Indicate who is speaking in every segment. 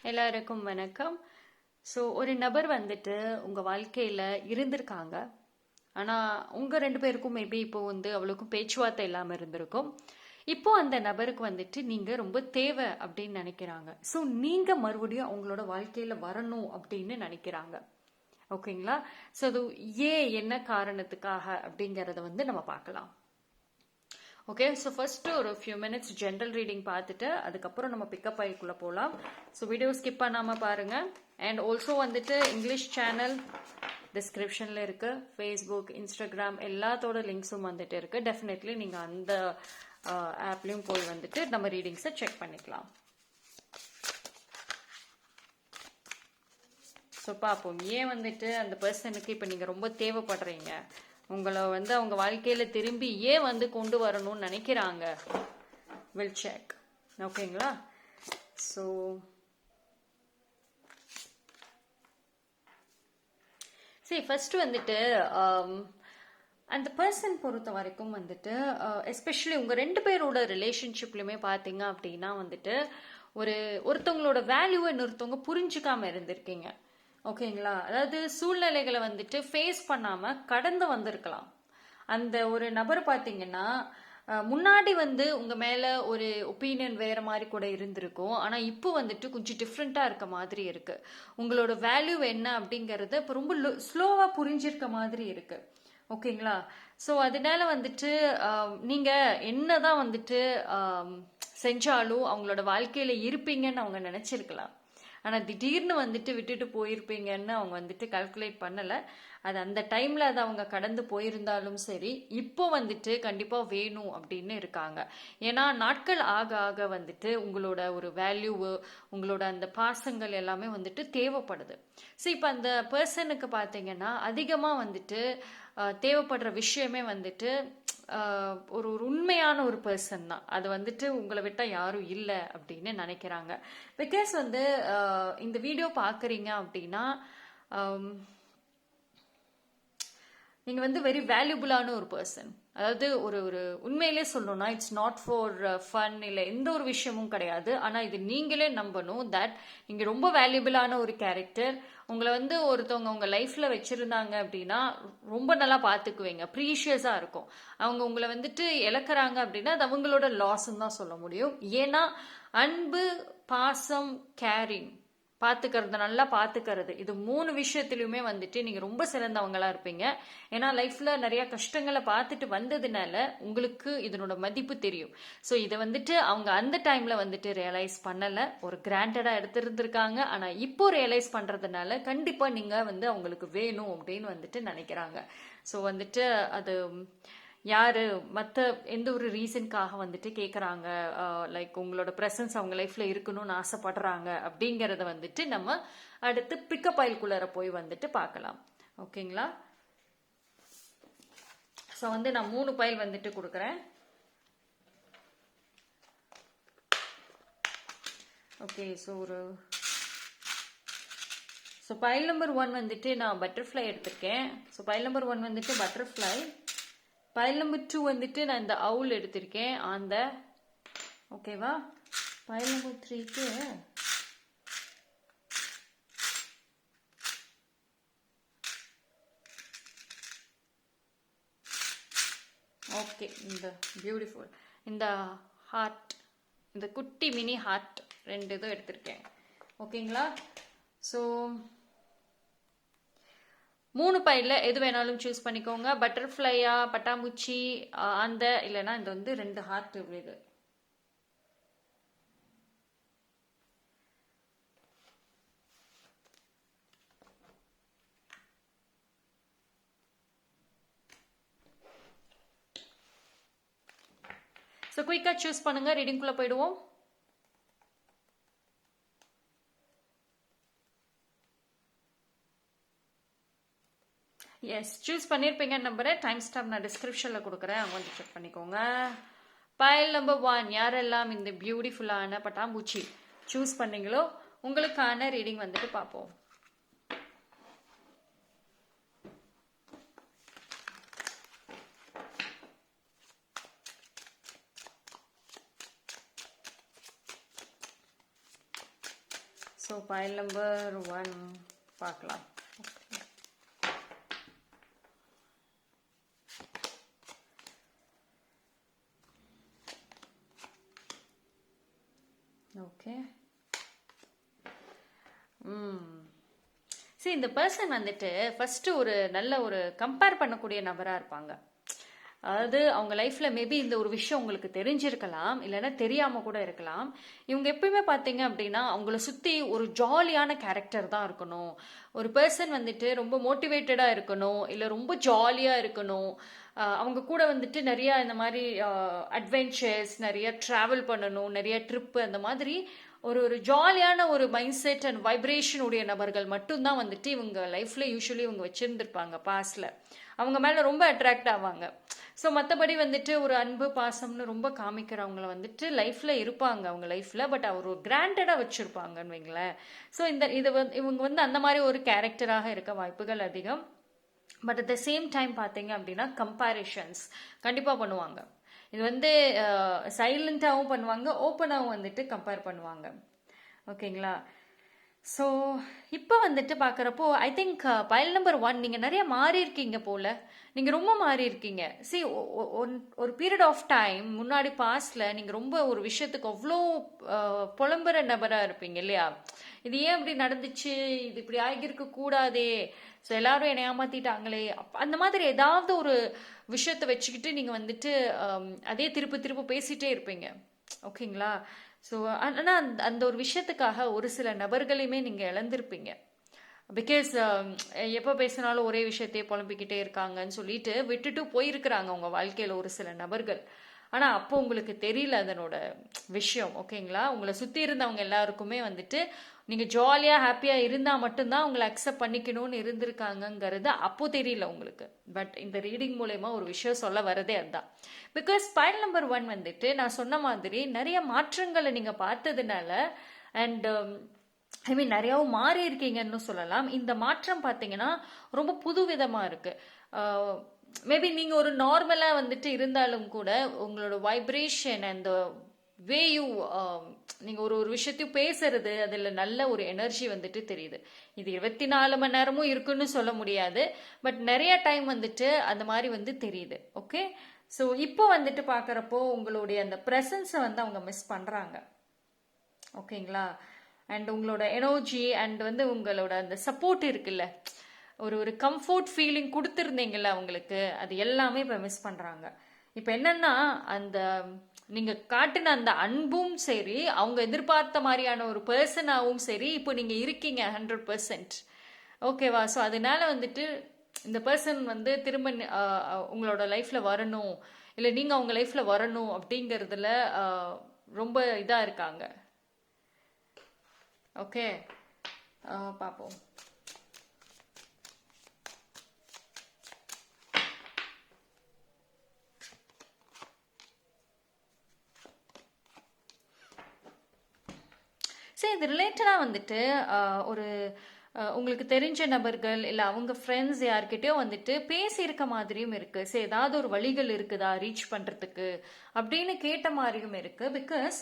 Speaker 1: எல்லாருக்கும் வணக்கம். ஸோ ஒரு நபர் வந்துட்டு உங்கள் வாழ்க்கையில் இருந்திருக்காங்க. ஆனால் உங்கள் ரெண்டு பேருக்கும் மேபி இப்போ வந்து அவ்வளோக்கும் பேச்சுவார்த்தை இல்லாமல் இருந்திருக்கும். இப்போ அந்த நபருக்கு வந்துட்டு நீங்கள் ரொம்ப தேவை அப்படின்னு நினைக்கிறாங்க. ஸோ நீங்கள் மறுபடியும் அவங்களோட வாழ்க்கையில் வரணும் அப்படின்னு நினைக்கிறாங்க. ஓகேங்களா? ஸோ அது என்ன காரணத்துக்காக அப்படிங்கிறத வந்து நம்ம பார்க்கலாம். ஓகே, ஸோ ஃபர்ஸ்ட் ஒரு ஃபியூ மினிட்ஸ் ஜென்ரல் ரீடிங் பார்த்துட்டு அதுக்கப்புறம் நம்ம பிக்கப் ஆகிக்குள்ளே போகலாம். ஸோ வீடியோ ஸ்கிப் பண்ணாமல் பாருங்கள். அண்ட் ஆல்சோ வந்துட்டு இங்கிலீஷ் சேனல் டிஸ்கிரிப்ஷனில் இருக்குது. ஃபேஸ்புக், இன்ஸ்டாகிராம் எல்லாத்தோட லிங்க்ஸும் வந்துட்டு இருக்குது. டெஃபினெட்லி நீங்கள் அந்த ஆப்லேயும் போய் வந்துட்டு நம்ம ரீடிங்ஸை செக் பண்ணிக்கலாம். ஸோ பார்ப்போம் ஏன் வந்துட்டு அந்த பர்சனுக்கு இப்போ நீங்கள் ரொம்ப தேவைப்படுறீங்க, உங்களை வந்து அவங்க வாழ்க்கையில் திரும்பி ஏன் வந்து கொண்டு வரணும்னு நினைக்கிறாங்க. Will check. ஓகேங்களா? ஸோ சரி, ஃபர்ஸ்ட் வந்துட்டு அந்த பர்சன் பொறுத்த வரைக்கும் வந்துட்டு எஸ்பெஷலி உங்கள் ரெண்டு பேரோட ரிலேஷன்ஷிப்லையுமே பார்த்தீங்க அப்படின்னா வந்துட்டு ஒருத்தவங்களோட வேல்யூவை இன்னொருத்தவங்க புரிஞ்சுக்காம இருந்திருக்கீங்க. ஓகேங்களா? அதாவது சூழ்நிலைகளை வந்துட்டு ஃபேஸ் பண்ணாமல் கடந்து வந்திருக்கலாம். அந்த ஒரு நபர் பார்த்தீங்கன்னா முன்னாடி வந்து உங்கள் மேலே ஒரு ஒப்பீனியன் வேறு மாதிரி கூட இருந்திருக்கும். ஆனால் இப்போ வந்துட்டு கொஞ்சம் டிஃப்ரெண்ட்டாக இருக்க மாதிரி இருக்குது. உங்களோட வேல்யூ என்ன அப்படிங்கிறத இப்போ ரொம்ப ஸ்லோவாக புரிஞ்சிருக்க மாதிரி இருக்குது. ஓகேங்களா? ஸோ அதனால வந்துட்டு நீங்கள் என்னதான் வந்துட்டு செஞ்சாலும் அவங்களோட வாழ்க்கையில் இருப்பீங்கன்னு அவங்க நினச்சிருக்கலாம். ஆனால் திடீர்னு வந்துட்டு விட்டுட்டு போயிருப்பீங்கன்னு அவங்க வந்துட்டு கால்குலேட் பண்ணலை. அது அந்த டைமில் அது அவங்க கடந்து போயிருந்தாலும் சரி, இப்போ வந்துட்டு கண்டிப்பாக வேணும் அப்படின்னு இருக்காங்க. ஏன்னா நாட்கள் ஆக ஆக வந்துட்டு உங்களோட ஒரு வேல்யூவு, உங்களோட அந்த பாசங்கள் எல்லாமே வந்துட்டு தேவைப்படுது. ஸோ இப்போ அந்த பர்சனுக்கு பார்த்தீங்கன்னா அதிகமாக வந்துட்டு தேவைப்படுற விஷயமே வந்துட்டு ஒரு உண்மையான ஒரு பர்சன் தான். அது வந்துட்டு உங்களை விட்டால் யாரும் இல்லை அப்படின்னு நினைக்கிறாங்க. பிகாஸ் வந்து இந்த வீடியோ பார்க்குறீங்க அப்படின்னா நீங்கள் வந்து வெரி வேல்யூபுளான ஒரு பர்சன். அதாவது ஒரு உண்மையிலே சொல்லணும்னா இட்ஸ் நாட் ஃபார் ஃபன், இல்லை எந்த ஒரு விஷயமும் கிடையாது. ஆனால் இது நீங்களே நம்பணும் தட் நீங்கள் ரொம்ப வேல்யூபிளான ஒரு கேரக்டர். உங்களை வந்து ஒருத்தவங்க உங்கள் லைஃப்பில் வச்சுருந்தாங்க அப்படின்னா ரொம்ப நல்லா பார்த்துக்குவீங்க, ப்ரீஷியஸாக இருக்கும். அவங்க உங்களை வந்துட்டு இழக்கிறாங்க அப்படின்னா அது அவங்களோட லாஸ்ன்னு தான் சொல்ல முடியும். ஏன்னா அன்பு, பாசம், கேரிங், பார்த்துக்கிறது, நல்லா பார்த்துக்கிறது, இது 3 விஷயத்துலையுமே வந்துட்டு நீங்கள் ரொம்ப சிறந்தவங்களா இருப்பீங்க. ஏன்னா லைஃப்பில் நிறைய கஷ்டங்களை பார்த்துட்டு வந்ததுனால உங்களுக்கு இதனோட மதிப்பு தெரியும். ஸோ இதை வந்துட்டு அவங்க அந்த டைமில் வந்துட்டு ரியலைஸ் பண்ணலை, ஒரு கிராண்டடாக எடுத்துருந்துருக்காங்க. ஆனால் இப்போ ரியலைஸ் பண்ணுறதுனால கண்டிப்பாக நீங்கள் வந்து அவங்களுக்கு வேணும் அப்படின்னு வந்துட்டு நினைக்கிறாங்க. ஸோ வந்துட்டு அது யார் மற்ற எந்த ஒரு ரீசனுக்காக வந்துட்டு கேட்குறாங்க, லைக் உங்களோட ப்ரெசன்ஸ் அவங்க லைஃப்பில் இருக்கணும்னு ஆசைப்படுறாங்க அப்படிங்கிறத வந்துட்டு நம்ம அடுத்து பிக்கப் ஆயில்குள்ளார போய் வந்துட்டு பார்க்கலாம். ஓகேங்களா? ஸோ வந்து நான் 3 பைல் வந்துட்டு கொடுக்குறேன். ஓகே, ஸோ பைல் நம்பர் 1 வந்துட்டு நான் பட்டர்ஃப்ளை எடுத்திருக்கேன். ஸோ பைல் நம்பர் 1 வந்துட்டு பட்டர்ஃப்ளை. பைல் நம்பர் 2 வந்துட்டு நான் இந்த அவுல் எடுத்திருக்கேன், அந்த. ஓகேவா? பைல் நம்பர் 3க்கு ஓகே, இந்த பியூட்டிஃபுல் இந்த ஹார்ட், இந்த குட்டி மினி ஹார்ட் 2 இதுவும் எடுத்திருக்கேன். ஓகேங்களா? ஸோ 3 பைலில் எது வேணாலும் சூஸ் பண்ணிக்கோங்க. பட்டர்ஃப்ளையா, பட்டாம்பூச்சி, அந்த, இல்லைன்னா இந்த வந்து 2 ஹார்ட் இது. ஸோ குயிக்காக சூஸ் பண்ணுங்க, ரீடிங்குள்ளே போயிடுவோம். எஸ், சூஸ் பண்ணியிருப்பீங்கன்னு நம்புறேன். டைம் ஸ்டாப் நான் டிஸ்கிரிப்ஷனில் கொடுக்குறேன், அவங்க வந்து செக் பண்ணிக்கோங்க. பைல் நம்பர் 1 யாரெல்லாம் இந்த பியூட்டிஃபுல்லான பட்டாம்பூச்சி சூஸ் பண்ணீங்களோ உங்களுக்கான ரீடிங் வந்துட்டு பார்ப்போம். ஸோ பைல் நம்பர் 1 பார்க்கலாம். ஓகே. சரி, இந்த பர்சன் வந்துட்டு ஃபர்ஸ்ட் ஒரு நல்ல ஒரு கம்பேர் பண்ணக்கூடிய நபராக இருப்பாங்க. அதாவது அவங்க லைஃப்ல மேபி இந்த ஒரு விஷயம் உங்களுக்கு தெரிஞ்சிருக்கலாம், இல்லைன்னா தெரியாம கூட இருக்கலாம். இவங்க எப்பயுமே பார்த்தீங்க அப்படின்னா அவங்கள சுத்தி ஒரு ஜாலியான கேரக்டர் தான் இருக்கணும். ஒரு பர்சன் வந்துட்டு ரொம்ப மோட்டிவேட்டடா இருக்கணும், இல்லை ரொம்ப ஜாலியா இருக்கணும். அவங்க கூட வந்துட்டு நிறைய இந்த மாதிரி அட்வென்ச்சர்ஸ், நிறைய டிராவல் பண்ணணும், நிறைய ட்ரிப்பு, அந்த மாதிரி ஒரு ஒரு ஜாலியான ஒரு மைண்ட் செட் அண்ட் வைப்ரேஷன் உடைய நபர்கள் மட்டும்தான் வந்துட்டு இவங்க லைஃப்ல யூஸ்வலி இவங்க வச்சிருந்திருப்பாங்க பாஸ்ட்ல. அவங்க மேல ரொம்ப அட்ராக்ட் ஆவாங்க. ஸோ மற்றபடி வந்துட்டு ஒரு அன்பு பாசம்னு ரொம்ப காமிக்கிறவங்கள வந்துட்டு லைஃப்ல இருப்பாங்க அவங்க லைஃப்ல. பட் அவர் ஒரு கிராண்டடா வச்சிருப்பாங்கன்னு வைங்களேன். ஸோ இவங்க வந்து அந்த மாதிரி ஒரு கேரக்டராக இருக்க வாய்ப்புகள் அதிகம். But at the same time பார்த்தீங்க அப்படின்னா கம்பேரிஷன்ஸ் கண்டிப்பாக பண்ணுவாங்க. இது வந்து சைலண்டாகவும் பண்ணுவாங்க, ஓப்பனாகவும் வந்துட்டு கம்பேர் பண்ணுவாங்க. ஓகேங்களா? ஸோ இப்போ வந்துட்டு பார்க்குறப்போ ஐ திங்க் பைல் நம்பர் 1 நீங்கள் நிறைய மாறி இருக்கீங்க போல. நீங்கள் ரொம்ப மாறி இருக்கீங்க. சி, ஒரு பீரியட் ஆஃப் டைம் முன்னாடி பாஸ்ட்ல நீங்கள் ரொம்ப ஒரு விஷயத்துக்கு அவ்வளோ புலம்புற நபராக இருப்பீங்க இல்லையா? இது ஏன் இப்படி நடந்துச்சு, இது இப்படி ஆகியிருக்க கூடாதே, ஸோ எல்லாரும் என்னை ஏமாத்திட்டாங்களே, அந்த மாதிரி ஏதாவது ஒரு விஷயத்தை வச்சுக்கிட்டு நீங்கள் வந்துட்டு அதே திருப்பு திருப்பு பேசிட்டே இருப்பீங்க. ஓகேங்களா? ஸோ ஆனால் அந்த ஒரு விஷயத்துக்காக ஒரு சில நபர்களையுமே நீங்கள் இழந்திருப்பீங்க. பிகாஸ் எப்போ பேசினாலும் ஒரே விஷயத்தையே புலம்பிக்கிட்டே இருக்காங்கன்னு சொல்லிட்டு விட்டுட்டு போயிருக்கிறாங்க உங்கள் வாழ்க்கையில் ஒரு சில நபர்கள். ஆனால் அப்போ உங்களுக்கு தெரியல அதனோட விஷயம். ஓகேங்களா? உங்களை சுற்றி இருந்தவங்க எல்லாருக்குமே வந்துட்டு நீங்கள் ஜாலியாக ஹாப்பியாக இருந்தால் மட்டும்தான் உங்களை அக்செப்ட் பண்ணிக்கணும்னு இருந்திருக்காங்கங்கிறது அப்போ தெரியல உங்களுக்கு. பட் இந்த ரீடிங் மூலயமா ஒரு விஷயம் சொல்ல வரதே அதுதான். பிகாஸ் பைல் நம்பர் 1 வந்துட்டு நான் சொன்ன மாதிரி நிறைய மாற்றங்களை நீங்கள் பார்த்ததுனால அண்ட் ஐ மீன் நிறையாவும் மாறி இருக்கீங்கன்னு சொல்லலாம். இந்த மாற்றம் பார்த்தீங்கன்னா ரொம்ப புது விதமாக இருக்கு. மேபி நீங்கள் ஒரு நார்மலாக வந்துட்டு இருந்தாலும் கூட உங்களோட வைப்ரேஷன் அண்ட் வே யூ நீங்கள் ஒரு விஷயத்தையும் பேசுறது, அதில் நல்ல ஒரு எனர்ஜி வந்துட்டு தெரியுது. இது 24 மணி நேரமும் இருக்குன்னு சொல்ல முடியாது, பட் நிறைய டைம் வந்துட்டு அந்த மாதிரி வந்து தெரியுது. ஓகே. ஸோ இப்போ வந்துட்டு பார்க்குறப்போ உங்களுடைய அந்த ப்ரெசன்ஸை வந்து அவங்க மிஸ் பண்ணுறாங்க. ஓகேங்களா? அண்ட் உங்களோட எனர்ஜி அண்ட் வந்து உங்களோட அந்த சப்போர்ட் இருக்குல்ல, ஒரு கம்ஃபர்ட் ஃபீலிங் கொடுத்துருந்தீங்கல்ல அவங்களுக்கு, அது எல்லாமே இப்போ மிஸ் பண்ணுறாங்க. இப்போ என்னன்னா அந்த நீங்கள் காட்டின அந்த அன்பும் சரி, அவங்க எதிர்பார்த்த மாதிரியான ஒரு பர்சனாகவும் சரி இப்போ நீங்கள் இருக்கீங்க 100%. ஓகேவா? ஸோ அதனால வந்துட்டு இந்த பர்சன் வந்து திரும்ப உங்களோட லைஃப்பில் வரணும், இல்லை நீங்கள் அவங்க லைஃப்பில் வரணும் அப்படிங்கிறதுல ரொம்ப இதாக இருக்காங்க. ஓகே, பார்ப்போம். சரி, இது ரிலேட்டடாக வந்துட்டு ஒரு உங்களுக்கு தெரிஞ்ச நபர்கள் இல்லை அவங்க ஃப்ரெண்ட்ஸ் யார்கிட்டயோ வந்துட்டு பேசியிருக்க மாதிரியும் இருக்குது. சரி, ஏதாவது ஒரு வழிகள் இருக்குதா ரீச் பண்ணுறதுக்கு அப்படின்னு கேட்ட மாதிரியும் இருக்குது. பிகாஸ்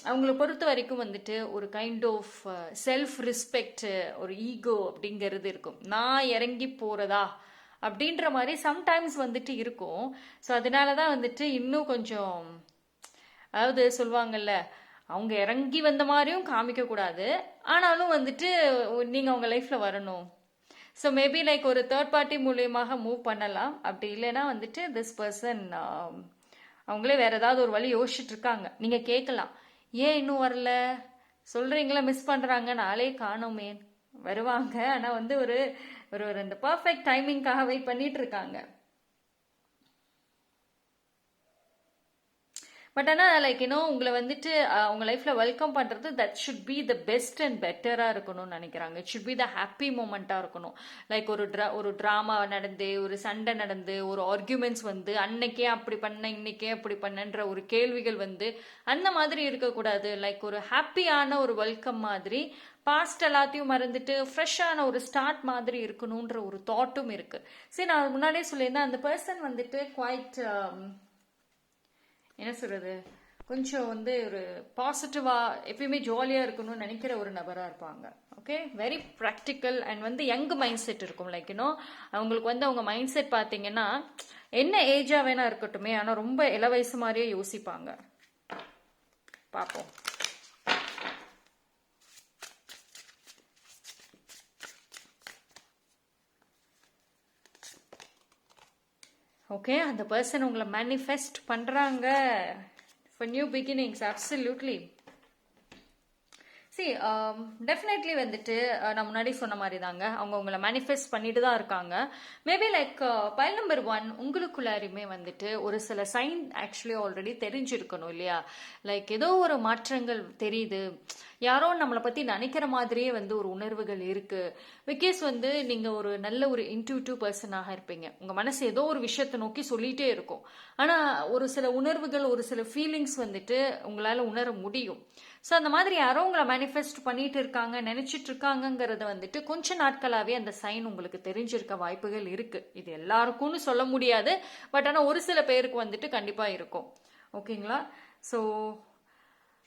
Speaker 1: அவங்கள பொறுத்த வரைக்கும் வந்துட்டு ஒரு கைண்ட் ஆஃப் செல்ஃப் ரெஸ்பெக்ட், ஒரு ஈகோ அப்படிங்கிறது இருக்கும். நான் இறங்கி போகிறதா அப்படின்ற மாதிரி சம்டைம்ஸ் வந்துட்டு இருக்கும். ஸோ அதனால தான் வந்துட்டு இன்னும் கொஞ்சம், அதாவது சொல்லுவாங்கல்ல, அவங்க இறங்கி வந்த மாதிரியும் காமிக்கக்கூடாது, ஆனாலும் வந்துட்டு நீங்கள் அவங்க லைஃப்பில் வரணும். ஸோ மேபி லைக் ஒரு தேர்ட் பார்ட்டி மூலியமாக மூவ் பண்ணலாம். அப்படி இல்லைன்னா வந்துட்டு திஸ் பர்சன் அவங்களே வேற ஏதாவது ஒரு வழி யோசிச்சுட்டு இருக்காங்க. நீங்கள் கேட்கலாம், ஏன் இன்னும் வரல சொல்கிறீங்களா, மிஸ் பண்ணுறாங்க, நாளே காணோமே. வருவாங்க, ஆனால் வந்து ஒரு ஒரு இந்த பர்ஃபெக்ட் டைமிங்காக வெயிட் பண்ணிட்டு இருக்காங்க. பட் ஆனால் லைக் இன்னும் உங்களை வந்துட்டு அவங்க லைஃப்பில் வெல்கம் பண்ணுறது that should be the best and பெட்டராக இருக்கணும்னு நினைக்கிறாங்க. It should be the happy மூமெண்ட்டாக இருக்கணும். லைக் ஒரு ட்ராமா நடந்து, ஒரு சண்டை நடந்து, ஒரு ஆர்கியூமெண்ட்ஸ் வந்து அன்னைக்கே அப்படி பண்ண இன்னைக்கே அப்படி பண்ணன்ற ஒரு கேள்விகள் வந்து அந்த மாதிரி இருக்கக்கூடாது. லைக் ஒரு ஹாப்பியான ஒரு வெல்கம் மாதிரி, பாஸ்ட் எல்லாத்தையும் மறந்துட்டு ஃப்ரெஷ்ஷான ஒரு ஸ்டார்ட் மாதிரி இருக்கணுன்ற ஒரு தாட்டும் இருக்குது. சரி, நான் முன்னாடியே சொல்லியிருந்தேன், அந்த பர்சன் வந்துட்டு குவைட் என்ன சொல்கிறது, கொஞ்சம் வந்து ஒரு பாசிட்டிவா எப்பயுமே ஜாலியா இருக்கணும்னு நினைக்கிற ஒரு நபரா இருப்பாங்க. ஓகே, வெரி ப்ராக்டிக்கல் அண்ட் வந்து யங் மைண்ட் செட் இருக்கும். லைக் அவங்களுக்கு வந்து அவங்க மைண்ட் செட் பார்த்தீங்கன்னா என்ன ஏஜா வேணா இருக்கட்டுமே, ஆனா ரொம்ப இள வயசு மாதிரியே யோசிப்பாங்க. பார்ப்போம். ஓகே, அந்த பர்சன் உங்களை மேனிஃபெஸ்ட் பண்றாங்க for new beginnings. Absolutely. See, definitely வந்துட்டு நான் முன்னாடி சொன்ன மாதிரி தாங்க, அவங்க உங்களை மேனிஃபெஸ்ட் பண்ணிட்டு தான் இருக்காங்க. மேபி லைக் பைல் நம்பர் 1 உங்களுக்குள்ளாருமே வந்துட்டு ஒரு சில சைன் ஆக்சுவலி ஆல்ரெடி தெரிஞ்சிருக்கணும் இல்லையா? லைக் ஏதோ ஒரு மாற்றங்கள் தெரியுது, யாரோ நம்மளை பத்தி நினைக்கிற மாதிரியே வந்து ஒரு உணர்வுகள் இருக்கு. பிகாஸ் வந்து நீங்க ஒரு நல்ல ஒரு இன்ட்யூட்டிவ் பர்சனாக இருப்பீங்க. உங்க மனசு ஏதோ ஒரு விஷயத்தை நோக்கி சொல்லிட்டே இருக்கும். ஆனா ஒரு சில உணர்வுகள், ஒரு சில ஃபீலிங்ஸ் வந்துட்டு உங்களால உணர முடியும். ஸோ அந்த மாதிரி யாரோ உங்களை மேனிஃபெஸ்ட் பண்ணிட்டு இருக்காங்க, நினைச்சிட்டு இருக்காங்கிறத வந்துட்டு கொஞ்ச நாட்களாவே அந்த சைன் உங்களுக்கு தெரிஞ்சிருக்க வாய்ப்புகள் இருக்கு. இது எல்லாருக்கும்னு சொல்ல முடியாது, பட் ஆனால் ஒரு சில பேருக்கு வந்துட்டு கண்டிப்பா இருக்கும். ஓகேங்களா? ஸோ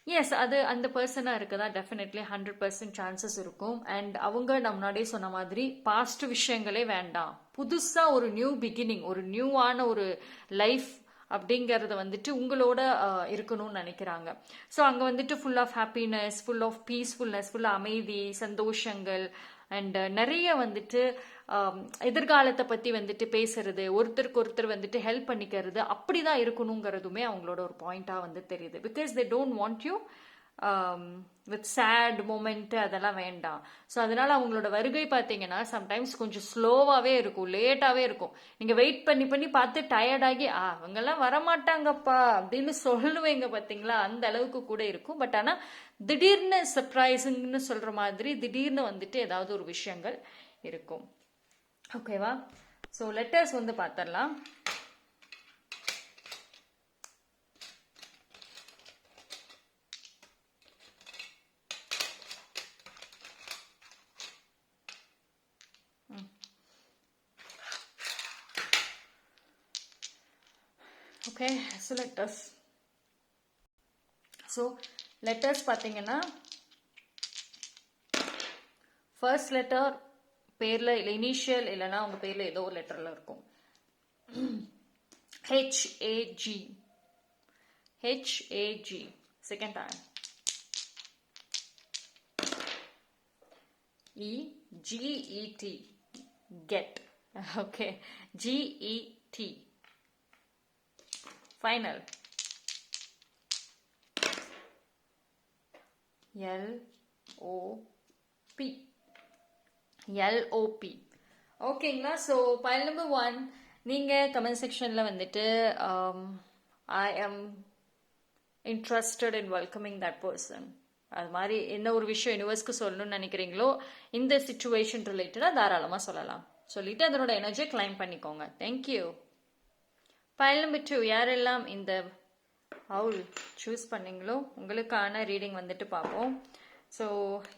Speaker 1: எஸ், அது அந்த பர்சனாக இருக்குதா டெஃபினெட்லி 100% சான்சஸ் இருக்கும். அண்ட் அவங்க நான் முன்னாடியே சொன்ன மாதிரி பாஸ்ட் விஷயங்களே வேண்டாம், புதுசாக ஒரு நியூ பிகினிங், ஒரு நியூவான ஒரு லைஃப் அப்படிங்கறத வந்துட்டு உங்களோட இருக்கணும்னு நினைக்கிறாங்க. ஸோ அங்கே வந்துட்டு full of happiness, full of peacefulness, full அமைதி, சந்தோஷங்கள் அண்ட் நிறைய வந்துட்டு எதிர்காலத்தை பற்றி வந்துட்டு பேசுறது, ஒருத்தருக்கு ஒருத்தர் வந்துட்டு ஹெல்ப் பண்ணிக்கிறது, அப்படிதான் இருக்கணுங்கிறதுமே அவங்களோட ஒரு பாயிண்டாக வந்து தெரியுது. Because they don't want you with sad moment, அதெல்லாம் வேண்டாம். ஸோ அதனால அவங்களோட வருகை பார்த்தீங்கன்னா சம்டைம்ஸ் கொஞ்சம் ஸ்லோவாகவே இருக்கும், லேட்டாகவே இருக்கும். நீங்கள் வெயிட் பண்ணி பண்ணி பார்த்து டயர்டாகி அவங்கெல்லாம் வரமாட்டாங்கப்பா அப்படின்னு சொல்லுவீங்க பார்த்தீங்களா, அந்த அளவுக்கு கூட இருக்கும். பட் ஆனால் திடீர்னு சர்ப்ரைசிங்னு சொல்கிற மாதிரி திடீர்னு வந்துட்டு ஏதாவது ஒரு விஷயங்கள் இருக்கும். ஓகேவா? ஸோ லெட்டர்ஸ் வந்து பார்த்துடலாம். ஓகே, ஸோ லெட்டர்ஸ் பார்த்தீங்கன்னா ஃபர்ஸ்ட் லெட்டர் பேர்ல இல்லை இனிஷியல் இல்லைன்னா உங்க பேர்ல ஏதோ ஒரு லெட்டர்ல இருக்கும். HAG, HAG. Second time EGET, get. Okay, GET. Final LOP, LOP. ஓகேங்களா? ஸோ பைல் நம்பர் 1 நீங்கள் கமெண்ட் செக்ஷனில் வந்துட்டு I am interested in welcoming that person, அது மாதிரி என்ன ஒரு விஷயம் யூனிவர்ஸ்க்கு சொல்லணும்னு நினைக்கிறீங்களோ இந்த சிச்சுவேஷன் ரிலேட்டடாக தாராளமாக சொல்லலாம். சொல்லிட்டு அதனோட எனர்ஜியை கிளைம் பண்ணிக்கோங்க. தேங்க்யூ. பைல் நம்பர் 2 யாரெல்லாம் இந்த ஹவுல் சூஸ் பண்ணீங்களோ உங்களுக்கான ரீடிங் வந்துட்டு பார்ப்போம். ஸோ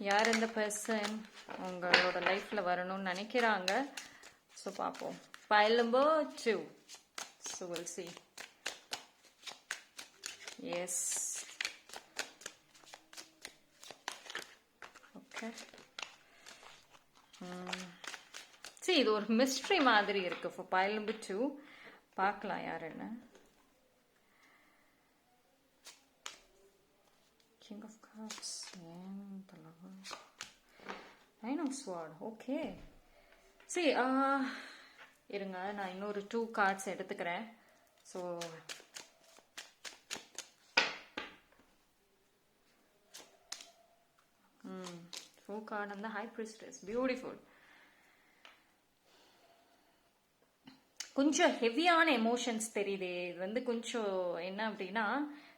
Speaker 1: யார் இந்த பர்சன் உங்களோட லைஃப்பில் வரணும்னு நினைக்கிறாங்க, ஸோ பார்ப்போம். File number 2. So will see. Yes, okay. சரி, இது ஒரு மிஸ்ட்ரி மாதிரி இருக்கு. ஃபார் பைல் நம்பர் 2 பார்க்கலாம் யார் என்ன. King of Cups, Nine of Swords. Okay, சரி, இருங்க நான் இன்னொரு 2 கார்ட்ஸ் எடுத்துக்கிறேன். ஸோ 2 கார்டு அந்த ஹை பிரிஸ்டஸ், பியூட்டிஃபுல். கொஞ்சம் ஹெவியான எமோஷன்ஸ் தெரியுது. இது வந்து கொஞ்சம் என்ன அப்படின்னா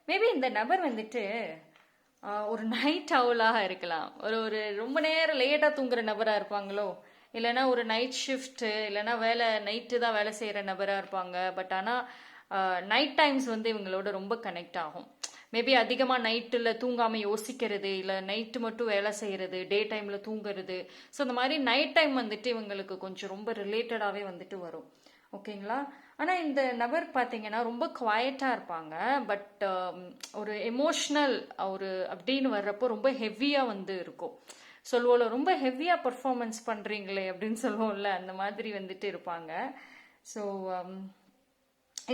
Speaker 1: மேபி இந்த நபர் வந்துட்டு ஒரு நைட் அவுலாக இருக்கலாம், ஒரு ரொம்ப நேரம் லேட்டாக தூங்குற நபராக இருப்பாங்களோ, இல்லைன்னா ஒரு நைட் ஷிஃப்ட்டு இல்லைன்னா நைட்டு தான் வேலை செய்கிற நபராக இருப்பாங்க. பட் ஆனால் நைட் டைம்ஸ் வந்து இவங்களோட ரொம்ப கனெக்ட் ஆகும். மேபி அதிகமாக நைட்டில் தூங்காமல் யோசிக்கிறது, இல்லை நைட்டு மட்டும் வேலை செய்கிறது, டே டைமில் தூங்குறது. ஸோ இந்த மாதிரி நைட் டைம் வந்துட்டு இவங்களுக்கு கொஞ்சம் ரொம்ப ரிலேட்டடாகவே வந்துட்டு வரும். ஓகேங்களா. ஆனால் இந்த நபர் பார்த்தீங்கன்னா ரொம்ப குவாய்ட்டாக இருப்பாங்க. பட் ஒரு எமோஷ்னல் ஒரு அப்படின்னு வர்றப்போ ரொம்ப ஹெவியாக வந்து இருக்கும். சொல்லுவோம்ல, ரொம்ப ஹெவியாக பர்ஃபார்மன்ஸ் பண்ணுறீங்களே அப்படின்னு சொல்லுவோம்ல, அந்த மாதிரி வந்துட்டு இருப்பாங்க. ஸோ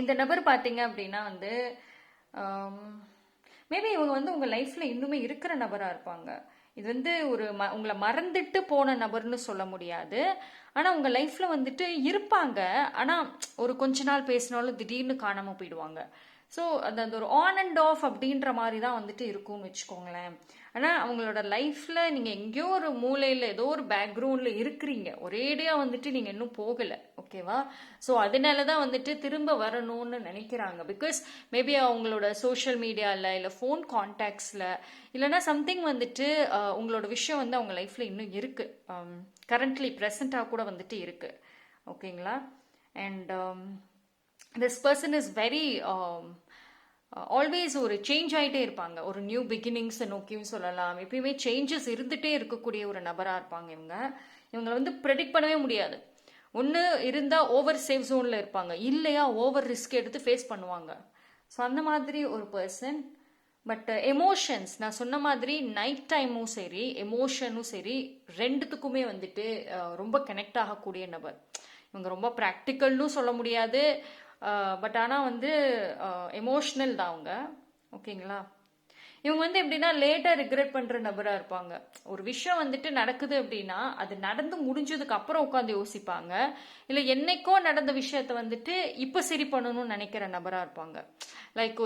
Speaker 1: இந்த நபர் பார்த்தீங்க அப்படின்னா வந்து மேபி இவங்க வந்து உங்கள் லைஃப்பில் இன்னுமே இருக்கிற நபராக இருப்பாங்க. இது வந்து ஒரு உங்களை மறந்துட்டு போன நபர்னு சொல்ல முடியாது. ஆனால் உங்கள் லைஃப்பில் வந்துட்டு இருப்பாங்க. ஆனால் ஒரு கொஞ்ச நாள் பேசினாலும் திடீர்னு காணாமல் போயிடுவாங்க. ஸோ அந்த அந்த ஒரு ஆன் அண்ட் ஆஃப் அப்படின்ற மாதிரி தான் வந்துட்டு இருக்கும்னு வச்சுக்கோங்களேன். ஆனால் அவங்களோட லைஃப்பில் நீங்கள் எங்கேயோ ஒரு மூலையில் ஏதோ ஒரு பேக்ரவுண்டில் இருக்கிறீங்க, ஒரேடியாக வந்துட்டு நீங்கள் இன்னும் போகலை. ஓகேவா. ஸோ அதனால தான் வந்துட்டு திரும்ப வரணும்னு நினைக்கிறாங்க. பிகாஸ் மேபி அவங்களோட சோஷியல் மீடியாவில் இல்லை ஃபோன் கான்டாக்ட்ஸில் இல்லைனா சம்திங் வந்துட்டு உங்களோட விஷயம் வந்து அவங்க லைஃப்பில் இன்னும் இருக்குது. கரண்ட்லி ப்ரெசண்ட்டாக கூட வந்துட்டு இருக்குது. ஓகேங்களா. And this person is very always ஒரு சேஞ்ச் ஆகிட்டே இருப்பாங்க. ஒரு நியூ பிகினிங்ஸை நோக்கியும் சொல்லலாம். எப்பயுமே சேஞ்சஸ் இருந்துகிட்டே இருக்கக்கூடிய ஒரு நபராக இருப்பாங்க இவங்களை வந்து ப்ரெடிக்ட் பண்ணவே முடியாது. ஒன்று இருந்தால் ஓவர் சேஃப் ஜோனில் இருப்பாங்க, இல்லையா ஓவர் ரிஸ்க் எடுத்து ஃபேஸ் பண்ணுவாங்க. ஸோ அந்த மாதிரி ஒரு பர்சன். பட் எமோஷன்ஸ் நான் சொன்ன மாதிரி நைட் டைமும் சரி எமோஷனும் சரி ரெண்டுத்துக்குமே வந்துட்டு ரொம்ப கனெக்ட் ஆகக்கூடிய நபர். இவங்க ரொம்ப ப்ராக்டிக்கல்னு சொல்ல முடியாது. பட் ஆனால் வந்து எமோஷ்னல் தான் அவங்க. ஓகேங்களா. இவங்க வந்து எப்படின்னா லேட்டாக ரிக்ரெட் பண்ணுற நபராக இருப்பாங்க. ஒரு விஷயம் வந்துட்டு நடக்குது அப்படின்னா அது நடந்து முடிஞ்சதுக்கு அப்புறம் உட்காந்து யோசிப்பாங்க. இல்லை என்னைக்கோ நடந்த விஷயத்த வந்துட்டு இப்போ சரி பண்ணணும்னு நினைக்கிற நபராக இருப்பாங்க. லைக்